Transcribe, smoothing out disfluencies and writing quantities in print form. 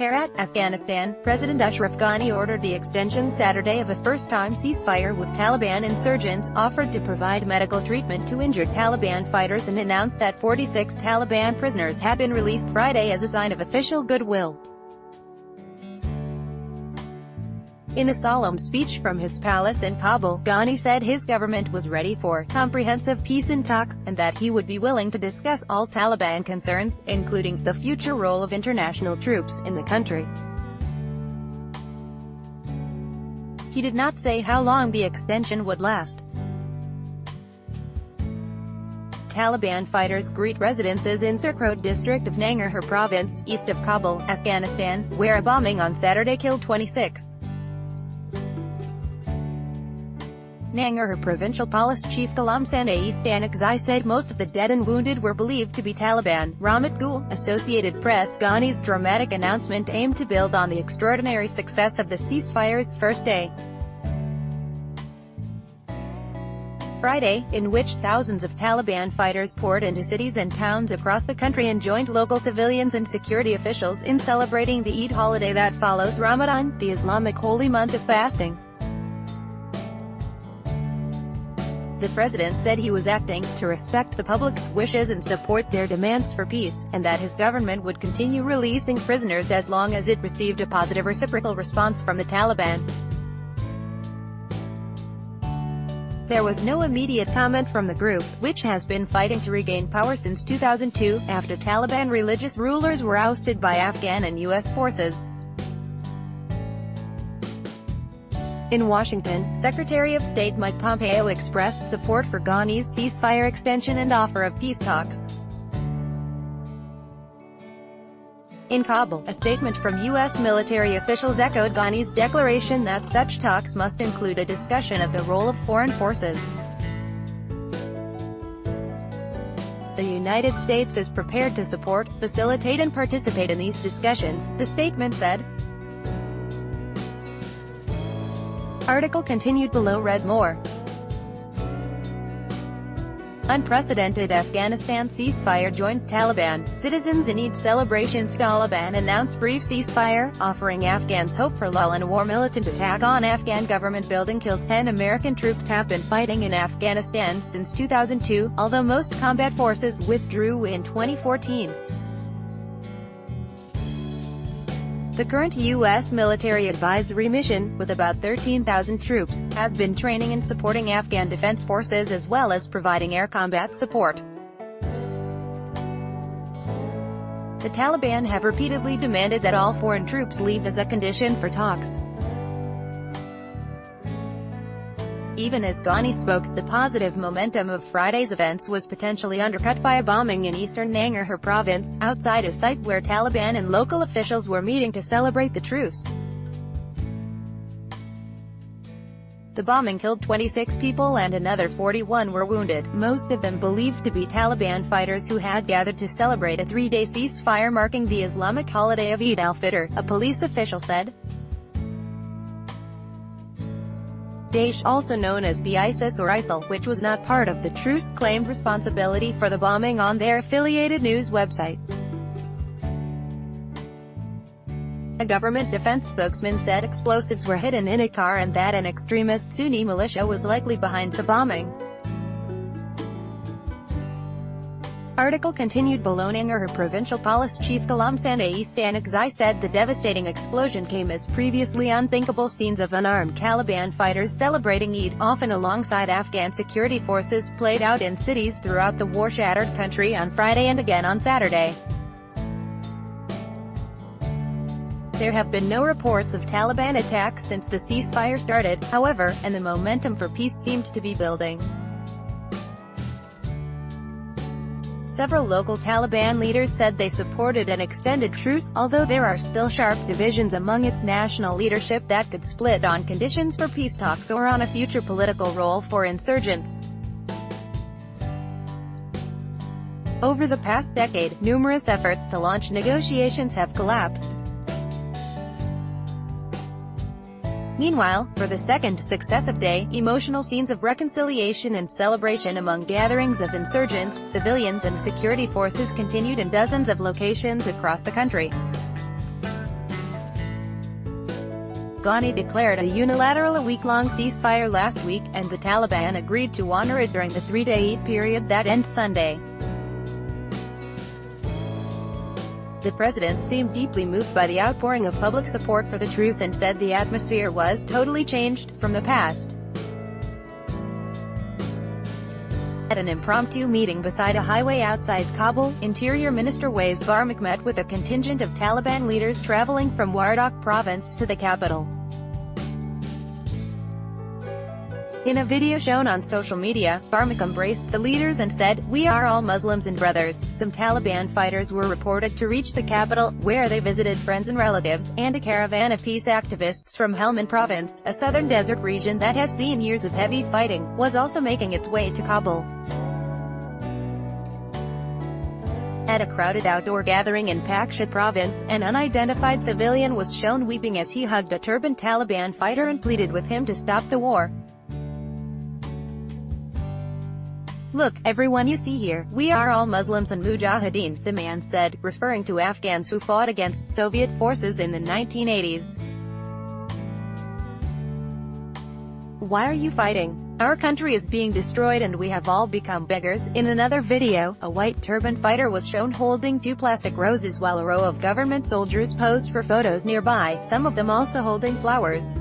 Herat, Afghanistan, President Ashraf Ghani ordered the extension Saturday of a first-time ceasefire with Taliban insurgents, offered to provide medical treatment to injured Taliban fighters and announced that 46 Taliban prisoners had been released Friday as a sign of official goodwill. In a solemn speech from his palace in Kabul, Ghani said his government was ready for comprehensive peace in talks, and that he would be willing to discuss all Taliban concerns, including the future role of international troops in the country. He did not say how long the extension would last. Taliban fighters greet residences in Sirkot district of Nangarhar province, east of Kabul, Afghanistan, where a bombing on Saturday killed 26. Nangarhar Provincial Police Chief Ghulam Sandai Stanakzai said most of the dead and wounded were believed to be Taliban. Ramat Gul, Associated Press. Ghani's dramatic announcement aimed to build on the extraordinary success of the ceasefire's first day Friday, in which thousands of Taliban fighters poured into cities and towns across the country and joined local civilians and security officials in celebrating the Eid holiday that follows Ramadan, the Islamic holy month of fasting. The president said he was acting to respect the public's wishes and support their demands for peace, and that his government would continue releasing prisoners as long as it received a positive reciprocal response from the Taliban. There was no immediate comment from the group, which has been fighting to regain power since 2002, after Taliban religious rulers were ousted by Afghan and U.S. forces. In Washington, Secretary of State Mike Pompeo expressed support for Ghani's ceasefire extension and offer of peace talks. In Kabul, a statement from U.S. military officials echoed Ghani's declaration that such talks must include a discussion of the role of foreign forces. The United States is prepared to support, facilitate and participate in these discussions, the statement said. Article continued below. Read more. Unprecedented Afghanistan ceasefire joins Taliban. Citizens in Eid celebrations. Taliban announced brief ceasefire, offering Afghans hope for lull in war. Militant attack on Afghan government building kills 10 American troops. Have been fighting in Afghanistan since 2002, although most combat forces withdrew in 2014. The current U.S. military advisory mission, with about 13,000 troops, has been training and supporting Afghan defense forces as well as providing air combat support. The Taliban have repeatedly demanded that all foreign troops leave as a condition for talks. Even as Ghani spoke, the positive momentum of Friday's events was potentially undercut by a bombing in eastern Nangarhar province, outside a site where Taliban and local officials were meeting to celebrate the truce. The bombing killed 26 people and another 41 were wounded, most of them believed to be Taliban fighters who had gathered to celebrate a three-day ceasefire marking the Islamic holiday of Eid al-Fitr, a police official said. Daesh, also known as the ISIS or ISIL, which was not part of the truce, claimed responsibility for the bombing on their affiliated news website. A government defense spokesman said explosives were hidden in a car and that an extremist Sunni militia was likely behind the bombing. Article continued below. Nangarhar Provincial Police Chief Ghulam Sandai Stanakzai said the devastating explosion came as previously unthinkable scenes of unarmed Taliban fighters celebrating Eid, often alongside Afghan security forces, played out in cities throughout the war-shattered country on Friday and again on Saturday. There have been no reports of Taliban attacks since the ceasefire started, however, and the momentum for peace seemed to be building. Several local Taliban leaders said they supported an extended truce, although there are still sharp divisions among its national leadership that could split on conditions for peace talks or on a future political role for insurgents. Over the past decade, numerous efforts to launch negotiations have collapsed. Meanwhile, for the second successive day, emotional scenes of reconciliation and celebration among gatherings of insurgents, civilians and security forces continued in dozens of locations across the country. Ghani declared a unilateral week-long ceasefire last week, and the Taliban agreed to honor it during the three-day Eid period that ends Sunday. The president seemed deeply moved by the outpouring of public support for the truce and said the atmosphere was totally changed from the past. At an impromptu meeting beside a highway outside Kabul, Interior Minister Wais Barmak met with a contingent of Taliban leaders traveling from Wardak province to the capital. In a video shown on social media, Barmak embraced the leaders and said, "We are all Muslims and brothers." Some Taliban fighters were reported to reach the capital, where they visited friends and relatives, and a caravan of peace activists from Helmand province, a southern desert region that has seen years of heavy fighting, was also making its way to Kabul. At a crowded outdoor gathering in Pakishan province, an unidentified civilian was shown weeping as he hugged a turbaned Taliban fighter and pleaded with him to stop the war. "Look, everyone you see here, we are all Muslims and Mujahideen," the man said, referring to Afghans who fought against Soviet forces in the 1980s. "Why are you fighting? Our country is being destroyed and we have all become beggars." In another video, a white turban fighter was shown holding two plastic roses while a row of government soldiers posed for photos nearby, some of them also holding flowers.